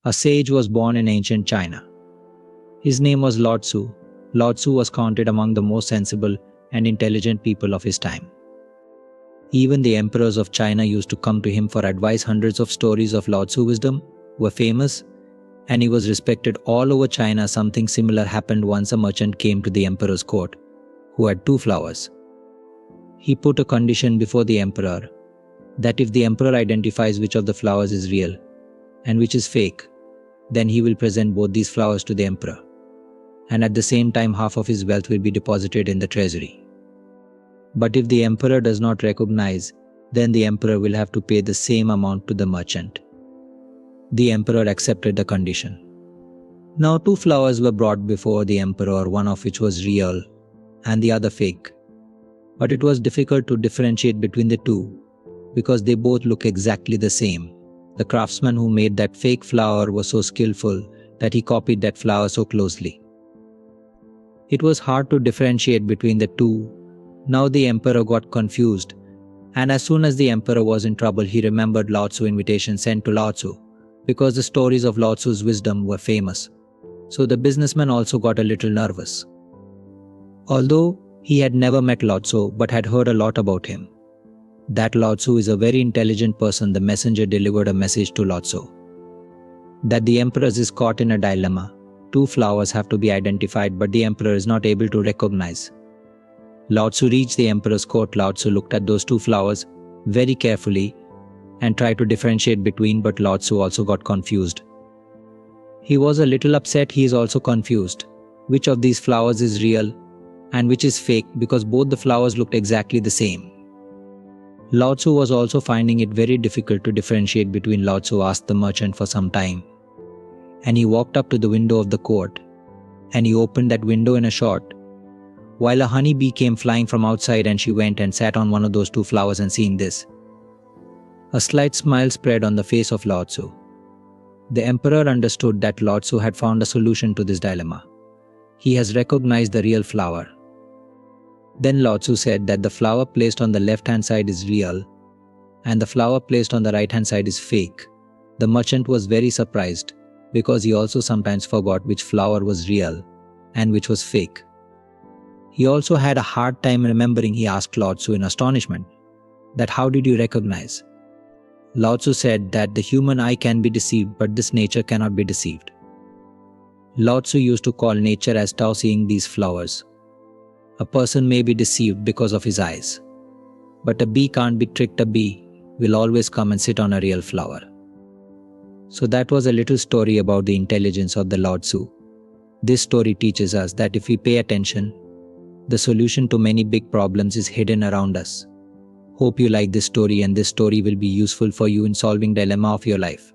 A sage was born in ancient China. His name was Lao Tzu. Lao Tzu was counted among the most sensible and intelligent people of his time. Even the emperors of China used to come to him for advice. Hundreds of stories of Lao Tzu wisdom were famous, and he was respected all over China. Something similar happened once. A merchant came to the emperor's court who had 2 flowers. He put a condition before the emperor that if the emperor identifies which of the flowers is real and which is fake, then he will present both these flowers to the emperor, and at the same time half of his wealth will be deposited in the treasury. But if the emperor does not recognize, then the emperor will have to pay the same amount to the merchant. The emperor accepted the condition. Now 2 flowers were brought before the emperor, one of which was real and the other fake. But it was difficult to differentiate between the 2 because they both look exactly the same. The craftsman who made that fake flower was so skillful that he copied that flower so closely. It was hard to differentiate between the 2. Now the emperor got confused, and as soon as the emperor was in trouble, he remembered Lao Tzu's invitation sent to Lao Tzu, because the stories of Lao Tzu's wisdom were famous. So the businessman also got a little nervous. Although he had never met Lao Tzu but had heard a lot about him, that Lao Tzu is a very intelligent person, the messenger delivered a message to Lao Tzu that the emperor is caught in a dilemma. 2 flowers have to be identified, but the emperor is not able to recognize. Lao Tzu reached the emperor's court. Lao Tzu looked at those 2 flowers very carefully and tried to differentiate between, but Lao Tzu also got confused. He was a little upset. He is also confused. Which of these flowers is real and which is fake, because both the flowers looked exactly the same. Lao Tzu was also finding it very difficult to differentiate between. Lao Tzu asked the merchant for some time, and he walked up to the window of the court, and he opened that window in a short, while a honeybee came flying from outside, and she went and sat on one of those 2 flowers. And seeing this, a slight smile spread on the face of Lao Tzu. The emperor understood that Lao Tzu had found a solution to this dilemma. He has recognized the real flower. Then Lao Tzu said that the flower placed on the left-hand side is real and the flower placed on the right-hand side is fake. The merchant was very surprised because he also sometimes forgot which flower was real and which was fake. He also had a hard time remembering. He asked Lao Tzu in astonishment that how did you recognize? Lao Tzu said that the human eye can be deceived, but this nature cannot be deceived. Lao Tzu used to call nature as Tao, seeing these flowers. A person may be deceived because of his eyes, but a bee can't be tricked. A bee will always come and sit on a real flower. So that was a little story about the intelligence of the Lao Tzu. This story teaches us that if we pay attention, the solution to many big problems is hidden around us. Hope you like this story, and this story will be useful for you in solving the dilemma of your life.